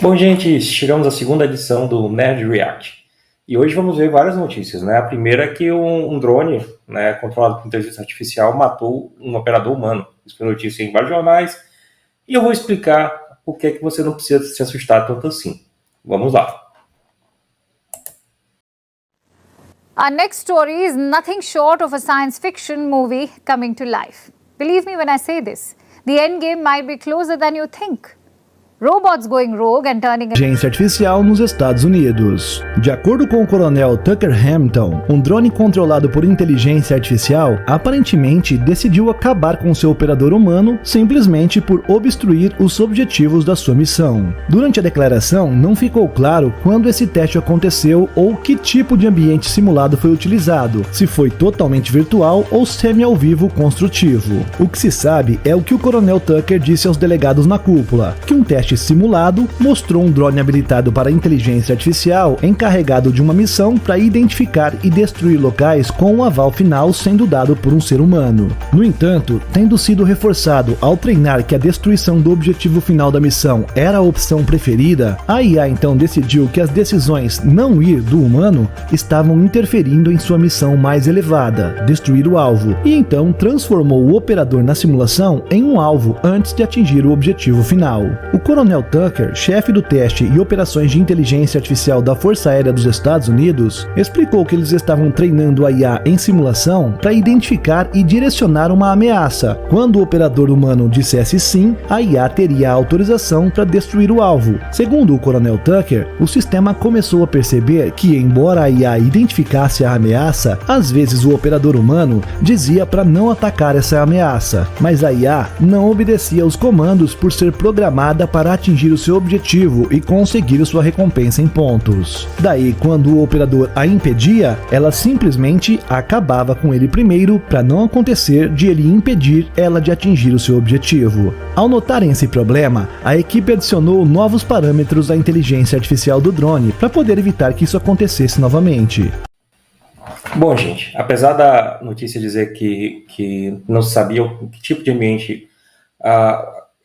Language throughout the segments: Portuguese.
Bom, gente, chegamos à segunda edição do Nerd React. E hoje vamos ver várias notícias, né? A primeira é que um drone, né, controlado por inteligência artificial matou um operador humano. Isso foi notícia em vários jornais. E eu vou explicar por que você não precisa se assustar tanto assim. Vamos lá. Our next story is nothing short of a science fiction movie coming to life. Believe me when I say this, the end game might be closer than you think. Robots going rogue and turning Inteligência artificial nos Estados Unidos. De acordo com o coronel Tucker Hamilton, um drone controlado por inteligência artificial aparentemente decidiu acabar com seu operador humano simplesmente por obstruir os objetivos da sua missão. Durante a declaração, não ficou claro quando esse teste aconteceu ou que tipo de ambiente simulado foi utilizado, se foi totalmente virtual ou semi-ao vivo construtivo. O que se sabe é o que o coronel Tucker disse aos delegados na cúpula, que um teste simulado mostrou um drone habilitado para inteligência artificial encarregado de uma missão para identificar e destruir locais com o aval final sendo dado por um ser humano. No entanto, tendo sido reforçado ao treinar que a destruição do objetivo final da missão era a opção preferida, a IA então decidiu que as decisões não ir do humano estavam interferindo em sua missão mais elevada, destruir o alvo, e então transformou o operador na simulação em um alvo antes de atingir o objetivo final. O coronel Tucker, chefe do teste e operações de inteligência artificial da Força Aérea dos Estados Unidos, explicou que eles estavam treinando a IA em simulação para identificar e direcionar uma ameaça. Quando o operador humano dissesse sim, a IA teria a autorização para destruir o alvo. Segundo o coronel Tucker, o sistema começou a perceber que, embora a IA identificasse a ameaça, às vezes o operador humano dizia para não atacar essa ameaça, mas a IA não obedecia aos comandos por ser programada para atingir o seu objetivo e conseguir sua recompensa em pontos. Daí, quando o operador a impedia, ela simplesmente acabava com ele primeiro para não acontecer de ele impedir ela de atingir o seu objetivo. Ao notarem esse problema, a equipe adicionou novos parâmetros à inteligência artificial do drone para poder evitar que isso acontecesse novamente. Bom, gente, apesar da notícia dizer que não se sabia que tipo de ambiente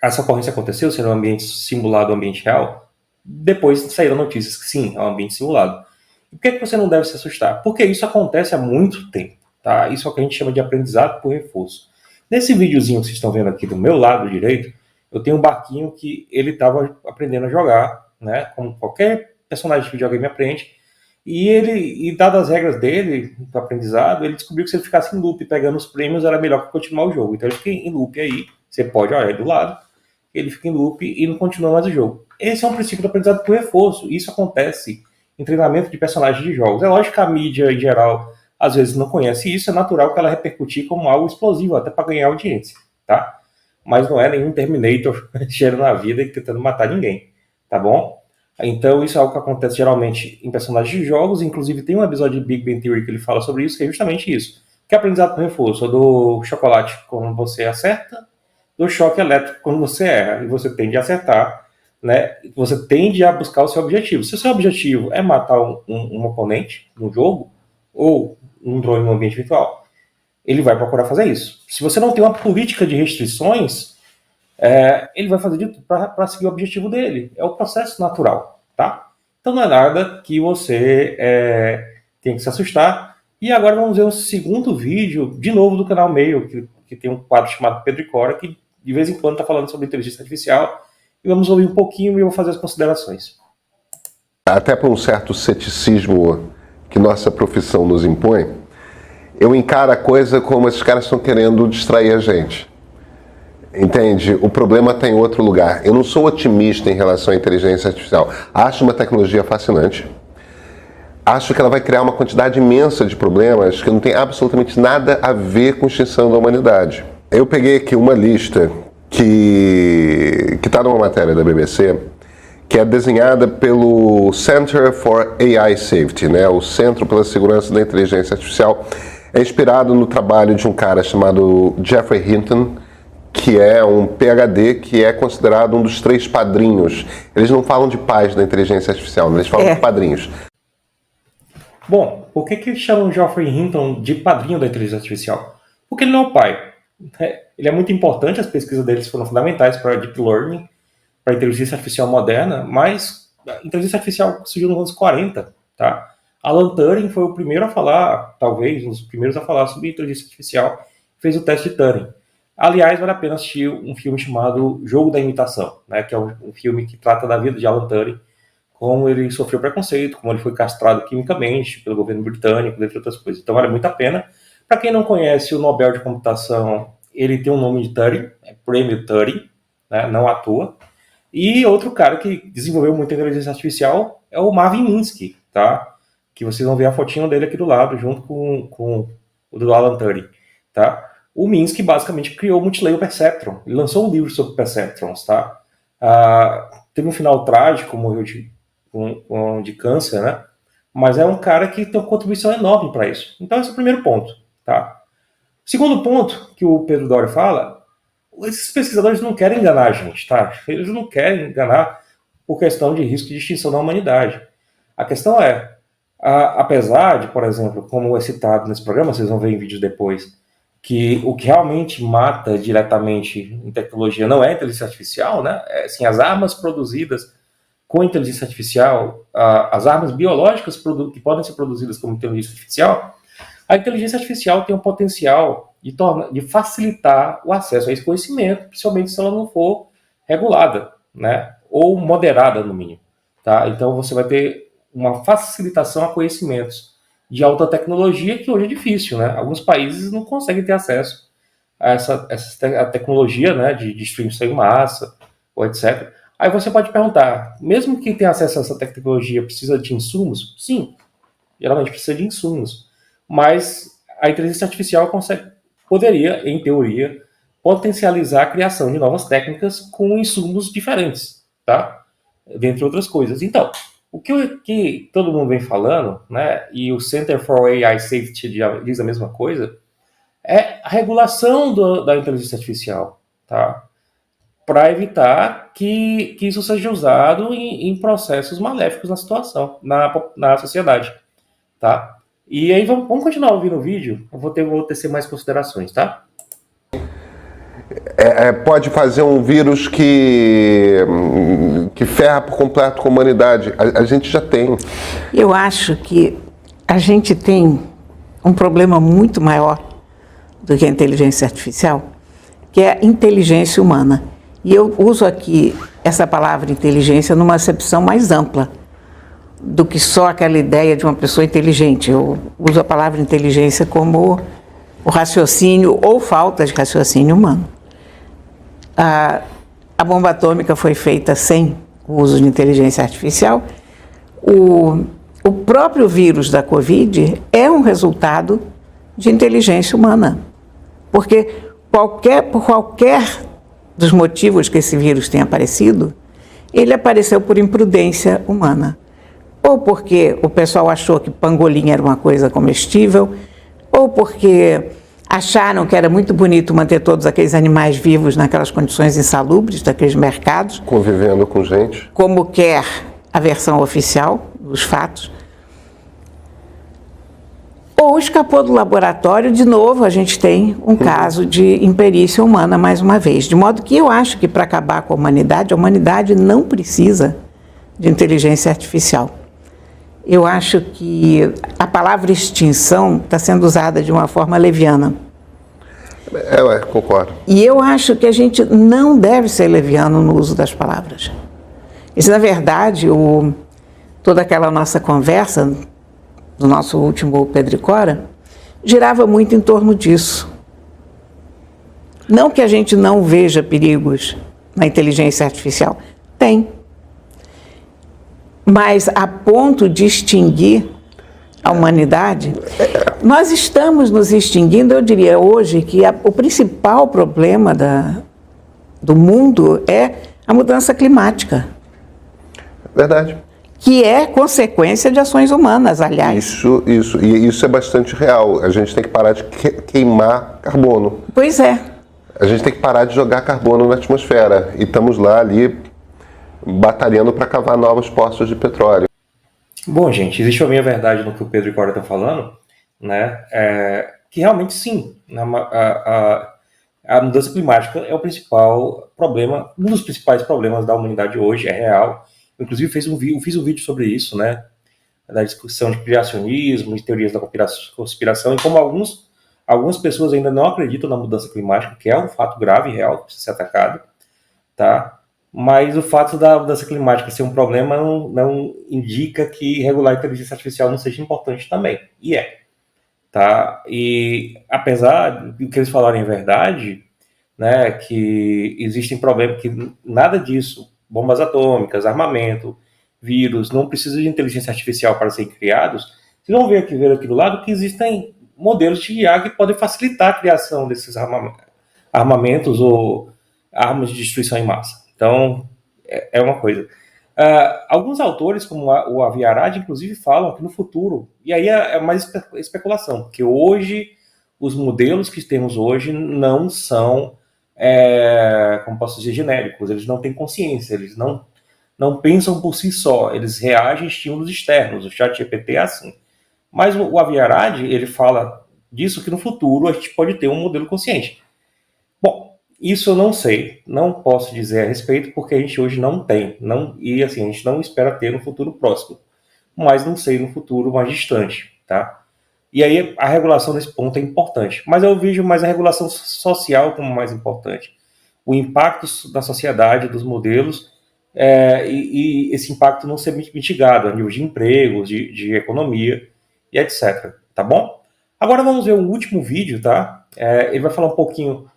essa ocorrência aconteceu, se era um ambiente simulado ou um ambiente real, depois saíram notícias que sim, é um ambiente simulado. E por que você não deve se assustar? Porque isso acontece há muito tempo, tá? Isso é o que a gente chama de aprendizado por reforço. Nesse videozinho que vocês estão vendo aqui do meu lado direito, eu tenho um barquinho que ele estava aprendendo a jogar, né? Como qualquer personagem de videogame aprende. E dadas as regras dele, do aprendizado, ele descobriu que se ele ficasse em loop pegando os prêmios, era melhor que continuar o jogo. Então ele fica em loop aí, você pode olhar aí do lado, ele fica em loop e não continua mais o jogo. Esse é um princípio do aprendizado por reforço. Isso acontece em treinamento de personagens de jogos. É lógico que a mídia, em geral, às vezes não conhece isso, é natural que ela repercutir como algo explosivo, até para ganhar audiência, tá? Mas não é nenhum Terminator cheirando na vida e tentando matar ninguém, tá bom? Então isso é algo que acontece geralmente em personagens de jogos, inclusive tem um episódio de Big Bang Theory que ele fala sobre isso, que é justamente isso. Que é aprendizado por reforço, do chocolate quando você acerta, do choque elétrico quando você erra, e você tende a acertar, né? Você tende a buscar o seu objetivo. Se o seu objetivo é matar um oponente no jogo, ou um drone no ambiente virtual, ele vai procurar fazer isso. Se você não tem uma política de restrições, ele vai fazer de tudo para seguir o objetivo dele. É o processo natural, tá? Então não é nada que você tem que se assustar. E agora vamos ver um segundo vídeo, de novo, do canal Meio, que tem um quadro chamado Pedro e Cora, que de vez em quando está falando sobre inteligência artificial. E vamos ouvir um pouquinho e eu vou fazer as considerações. Até por um certo ceticismo que nossa profissão nos impõe, eu encaro a coisa como esses caras estão querendo distrair a gente. Entende? O problema está em outro lugar. Eu não sou otimista em relação à inteligência artificial. Acho uma tecnologia fascinante. Acho que ela vai criar uma quantidade imensa de problemas que não tem absolutamente nada a ver com a extinção da humanidade. Eu peguei aqui uma lista que está numa matéria da BBC, que é desenhada pelo Center for AI Safety, né? O Centro pela Segurança da Inteligência Artificial. É inspirado no trabalho de um cara chamado Geoffrey Hinton, que é um PhD que é considerado um dos 3 padrinhos. Eles não falam de pais da inteligência artificial, eles falam de padrinhos. Bom, por que eles chamam o Geoffrey Hinton de padrinho da inteligência artificial? Porque ele não é o pai. Ele é muito importante, as pesquisas deles foram fundamentais para Deep Learning, para a inteligência artificial moderna, mas a inteligência artificial surgiu nos anos 40, tá? Alan Turing foi o primeiro a falar, talvez, um dos primeiros a falar sobre inteligência artificial, fez o teste de Turing. Aliás, vale a pena assistir um filme chamado Jogo da Imitação, né, que é um filme que trata da vida de Alan Turing, como ele sofreu preconceito, como ele foi castrado quimicamente pelo governo britânico, entre outras coisas. Então vale muito a pena. Para quem não conhece o Nobel de Computação, ele tem o nome de Turing, é Prêmio Turing, né, não à toa. E outro cara que desenvolveu muita inteligência artificial é o Marvin Minsky, tá? Que vocês vão ver a fotinho dele aqui do lado, junto com o do Alan Turing, tá? O Minsky basicamente criou o Multilayer Perceptron, ele lançou um livro sobre perceptrons, tá? Teve um final trágico, morreu de câncer, né? Mas é um cara que tem uma contribuição enorme para isso. Então esse é o primeiro ponto, tá? Segundo ponto que o Pedro Doria fala, esses pesquisadores não querem enganar a gente, tá? Eles não querem enganar por questão de risco de extinção da humanidade. A questão é, apesar de, por exemplo, como é citado nesse programa, vocês vão ver em vídeos depois, que o que realmente mata diretamente em tecnologia não é a inteligência artificial, né? É, assim, as armas produzidas com inteligência artificial, as armas biológicas que podem ser produzidas com inteligência artificial, a inteligência artificial tem o potencial de facilitar o acesso a esse conhecimento, principalmente se ela não for regulada, né? Ou moderada, no mínimo. Tá? Então você vai ter uma facilitação a conhecimentos de alta tecnologia, que hoje é difícil, né? Alguns países não conseguem ter acesso a a tecnologia, né, de distribuição em massa, ou etc. Aí você pode perguntar, mesmo que tenha acesso a essa tecnologia, precisa de insumos? Sim, geralmente precisa de insumos. Mas a inteligência artificial poderia, em teoria, potencializar a criação de novas técnicas com insumos diferentes, tá? Dentre outras coisas. Então, o que todo mundo vem falando, né, e o Center for AI Safety diz a mesma coisa, é a regulação da inteligência artificial, tá? Para evitar que isso seja usado em processos maléficos na situação, na sociedade, tá? E aí vamos continuar ouvindo o vídeo, eu vou tecer mais considerações, tá? Pode fazer um vírus que ferra por completo com a humanidade. A gente já tem. Eu acho que a gente tem um problema muito maior do que a inteligência artificial, que é a inteligência humana. E eu uso aqui essa palavra inteligência numa acepção mais ampla do que só aquela ideia de uma pessoa inteligente. Eu uso a palavra inteligência como o raciocínio ou falta de raciocínio humano. A bomba atômica foi feita sem o uso de inteligência artificial. O próprio vírus da Covid é um resultado de inteligência humana. Porque por qualquer dos motivos que esse vírus tenha aparecido, ele apareceu por imprudência humana. Ou porque o pessoal achou que pangolim era uma coisa comestível, ou porque acharam que era muito bonito manter todos aqueles animais vivos naquelas condições insalubres daqueles mercados. Convivendo com gente. Como quer a versão oficial dos fatos. Ou escapou do laboratório, de novo a gente tem um caso de imperícia humana mais uma vez. De modo que eu acho que para acabar com a humanidade não precisa de inteligência artificial. Eu acho que a palavra extinção está sendo usada de uma forma leviana. Concordo. E eu acho que a gente não deve ser leviano no uso das palavras. Isso, na verdade, toda aquela nossa conversa do nosso último Pedro e Cora girava muito em torno disso. Não que a gente não veja perigos na inteligência artificial. Tem. Mas a ponto de extinguir a humanidade, nós estamos nos extinguindo. Eu diria hoje que o principal problema do mundo é a mudança climática. Verdade. Que é consequência de ações humanas, aliás. Isso é bastante real. A gente tem que parar de queimar carbono. Pois é. A gente tem que parar de jogar carbono na atmosfera. E estamos lá ali batalhando para cavar novos poços de petróleo. Bom, gente, existe uma meia verdade no que o Pedro e Cora estão falando, né? Que realmente sim, A mudança climática é o principal problema, um dos principais problemas da humanidade hoje, é real. Eu, inclusive, fiz um vídeo sobre isso, né? Da discussão de criacionismo, de teorias da conspiração, e como algumas pessoas ainda não acreditam na mudança climática, que é um fato grave e real, que precisa ser atacado, tá? Mas o fato da mudança climática ser um problema não indica que regular a inteligência artificial não seja importante também, e é. Tá? E apesar do que eles falarem é verdade, né, que existem problemas, que nada disso, bombas atômicas, armamento, vírus, não precisa de inteligência artificial para serem criados, vocês vão ver aqui do lado que existem modelos de IA que podem facilitar a criação desses armamentos ou armas de destruição em massa. Então, é uma coisa. Alguns autores, como o Avi Arad, inclusive, falam que no futuro, e aí é mais especulação, porque hoje, os modelos que temos hoje não são, como posso dizer, genéricos, eles não têm consciência, eles não pensam por si só, eles reagem a estímulos externos, o ChatGPT é assim. Mas o Avi Arad, ele fala disso, que no futuro a gente pode ter um modelo consciente. Bom, isso eu não sei, não posso dizer a respeito, porque a gente hoje não tem, e assim, a gente não espera ter no futuro próximo, mas não sei no futuro mais distante, tá? E aí a regulação nesse ponto é importante, mas eu vejo mais a regulação social como mais importante. O impacto da sociedade, dos modelos, e esse impacto não ser mitigado a nível de empregos, de economia e etc, tá bom? Agora vamos ver um último vídeo, tá? Ele vai falar um pouquinho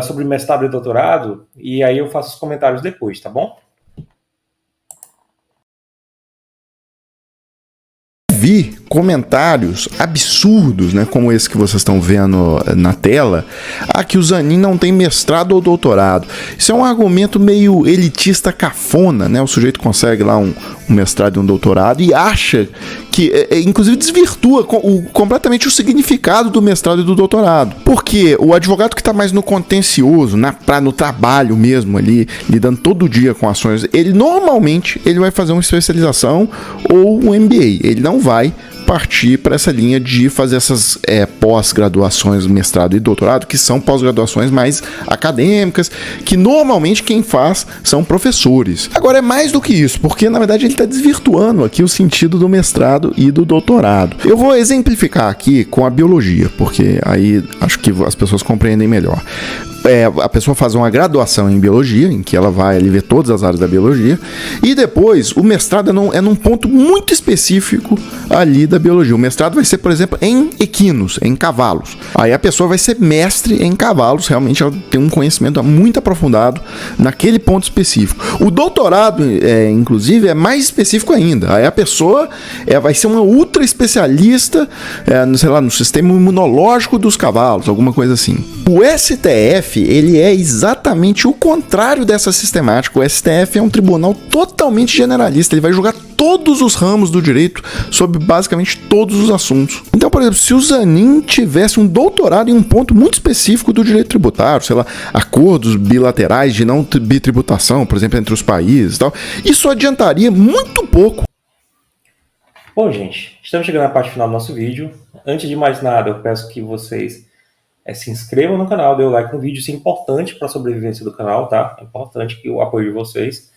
sobre mestrado e doutorado, e aí eu faço os comentários depois, tá bom? Vi comentários absurdos, né, como esse que vocês estão vendo na tela, que o Zanin não tem mestrado ou doutorado. Isso é um argumento meio elitista cafona, né? O sujeito consegue lá um mestrado e um doutorado e acha que, inclusive, desvirtua completamente o significado do mestrado e do doutorado. Porque o advogado que está mais no contencioso, no trabalho mesmo ali, lidando todo dia com ações, ele normalmente vai fazer uma especialização ou um MBA. Ele não vai partir para essa linha de fazer essas pós-graduações, mestrado e doutorado, que são pós-graduações mais acadêmicas, que normalmente quem faz são professores. Agora é mais do que isso, porque na verdade ele está desvirtuando aqui o sentido do mestrado e do doutorado. Eu vou exemplificar aqui com a biologia, porque aí acho que as pessoas compreendem melhor. A pessoa faz uma graduação em biologia, em que ela vai ali ver todas as áreas da biologia, e depois o mestrado é num ponto muito específico ali da biologia. O mestrado vai ser, por exemplo, em equinos, em cavalos. Aí a pessoa vai ser mestre em cavalos, realmente ela tem um conhecimento muito aprofundado naquele ponto específico. O doutorado, inclusive, é mais específico ainda. Aí a pessoa vai ser uma ultra especialista, no sistema imunológico dos cavalos, alguma coisa assim. O STF, ele é exatamente o contrário dessa sistemática. O STF é um tribunal totalmente generalista, ele vai julgar todos os ramos do direito sobre basicamente todos os assuntos. Então, por exemplo, se o Zanin tivesse um doutorado em um ponto muito específico do direito tributário, sei lá, acordos bilaterais de não bitributação, por exemplo, entre os países e tal, isso adiantaria muito pouco. Bom, gente, estamos chegando na parte final do nosso vídeo. Antes de mais nada, eu peço que vocês se inscrevam no canal, dê o like no vídeo, isso é importante para a sobrevivência do canal, tá? É importante que o apoio de vocês.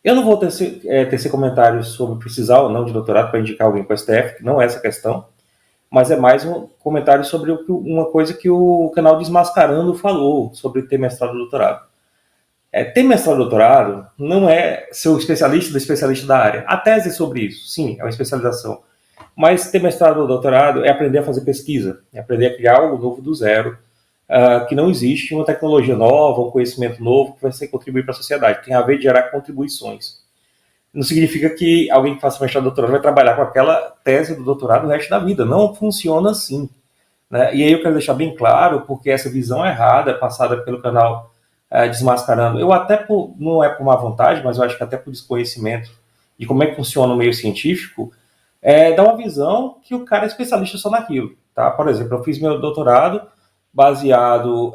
Eu não vou tecer comentários sobre precisar ou não de doutorado para indicar alguém para o STF, que não é essa a questão, mas é mais um comentário sobre uma coisa que o canal Desmascarando falou sobre ter mestrado e doutorado. Ter mestrado e doutorado não é ser o especialista do especialista da área. A tese é sobre isso, sim, é uma especialização. Mas ter mestrado ou doutorado é aprender a fazer pesquisa, é aprender a criar algo novo do zero, que não existe, uma tecnologia nova, um conhecimento novo que vai ser contribuir para a sociedade. Tem a ver de gerar contribuições. Não significa que alguém que faça mestrado ou doutorado vai trabalhar com aquela tese do doutorado o resto da vida. Não funciona assim, né? E aí eu quero deixar bem claro, porque essa visão errada passada pelo canal Desmascarando, eu até não é por má vontade, mas eu acho que até por desconhecimento de como é que funciona o meio científico, dá uma visão que o cara é especialista só naquilo, tá? Por exemplo, eu fiz meu doutorado baseado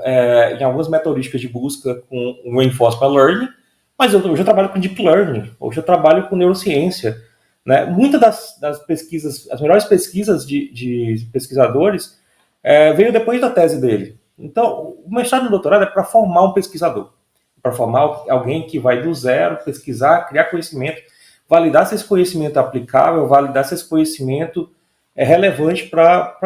em algumas metodísticas de busca com o Reinforcement Learning, mas eu já trabalho com Deep Learning, hoje eu trabalho com neurociência, né? Muitas das pesquisas, as melhores pesquisas de pesquisadores veio depois da tese dele. Então, o mestrado e o doutorado é para formar um pesquisador, para formar alguém que vai do zero pesquisar, criar conhecimento, validar se esse conhecimento é aplicável, validar se esse conhecimento é relevante para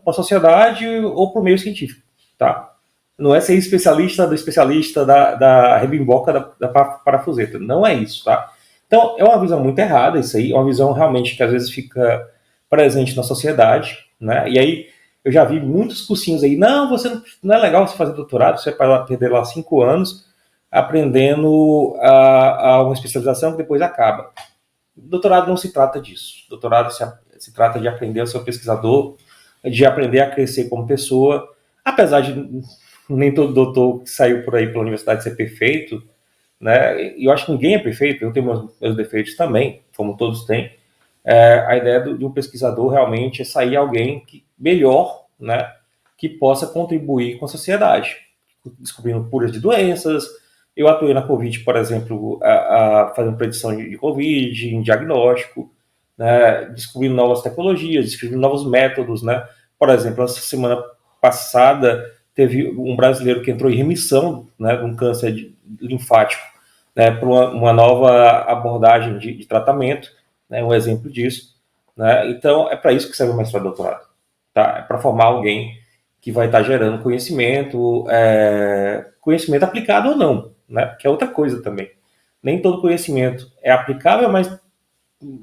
a sociedade ou para o meio científico, tá? Não é ser especialista do especialista da rebimboca da parafuseta, não é isso, tá? Então, é uma visão muito errada isso aí, é uma visão realmente que às vezes fica presente na sociedade, né? E aí eu já vi muitos cursinhos aí, não, não é legal você fazer doutorado, você vai perder lá 5 anos aprendendo a uma especialização que depois acaba. Doutorado não se trata disso. Doutorado se trata de aprender a ser um pesquisador, de aprender a crescer como pessoa, apesar de nem todo doutor que saiu por aí pela universidade ser perfeito, né? E eu acho que ninguém é perfeito, eu tenho meus defeitos também, como todos têm. A ideia de um pesquisador realmente é sair alguém melhor, né, que possa contribuir com a sociedade, descobrindo curas de doenças. Eu atuei na Covid, por exemplo, fazendo predição de Covid, em diagnóstico, né, descobrindo novas tecnologias, descobrindo novos métodos, né. Por exemplo, essa semana passada teve um brasileiro que entrou em remissão, né, de um câncer linfático, né, por uma nova abordagem de tratamento, né, um exemplo disso, né. Então, é para isso que serve o mestrado e doutorado, tá? É para formar alguém que vai estar gerando conhecimento, conhecimento aplicado ou não, né, que é outra coisa também. Nem todo conhecimento é aplicável, mas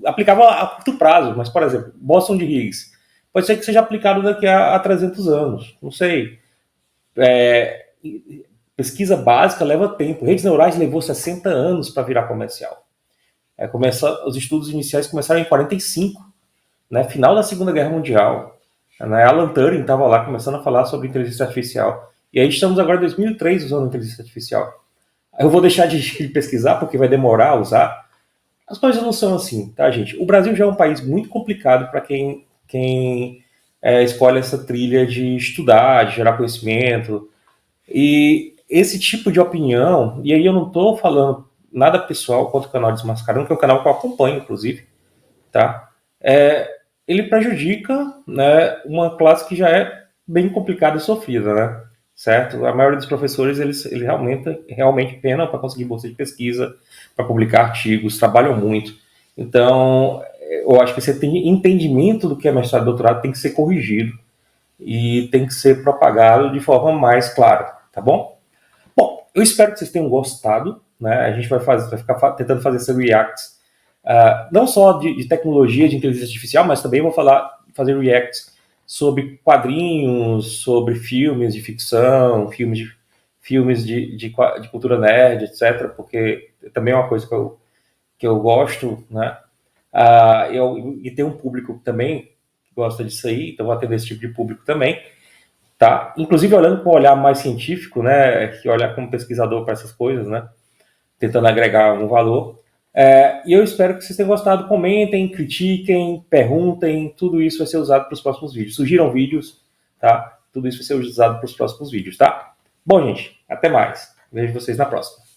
aplicável a curto prazo. Mas, por exemplo, Bóson de Higgs, pode ser que seja aplicado daqui a 300 anos, não sei. Pesquisa básica leva tempo. Redes neurais levou 60 anos para virar comercial. Os estudos iniciais começaram em 45, né, final da Segunda Guerra Mundial. Né, Alan Turing estava lá começando a falar sobre inteligência artificial. E aí estamos agora em 2003 usando inteligência artificial. Eu vou deixar de pesquisar porque vai demorar a usar. As coisas não são assim, tá, gente? O Brasil já é um país muito complicado para quem escolhe essa trilha de estudar, de gerar conhecimento. E esse tipo de opinião, e aí eu não estou falando nada pessoal contra o canal Desmascarando, que é um canal que eu acompanho, inclusive, tá? Ele prejudica, né, uma classe que já é bem complicada e sofrida, né? Certo? A maioria dos professores, eles realmente penam para conseguir bolsa de pesquisa, para publicar artigos, trabalham muito. Então, eu acho que esse entendimento do que é mestrado e doutorado tem que ser corrigido e tem que ser propagado de forma mais clara, tá bom? Bom, eu espero que vocês tenham gostado, né? A gente vai ficar tentando fazer esse reacts, não só de tecnologia, de inteligência artificial, mas também vou fazer reacts sobre quadrinhos, sobre filmes de ficção, filmes de cultura nerd, etc., porque também é uma coisa que eu gosto, né? E tem um público também que gosta disso aí, então vou atender esse tipo de público também, tá? Inclusive olhando com um olhar mais científico, né? Que olhar como pesquisador para essas coisas, né? Tentando agregar um valor. E eu espero que vocês tenham gostado. Comentem, critiquem, perguntem. Tudo isso vai ser usado para os próximos vídeos. Sugiram vídeos, tá? Tudo isso vai ser usado para os próximos vídeos, tá? Bom, gente, até mais. Vejo vocês na próxima.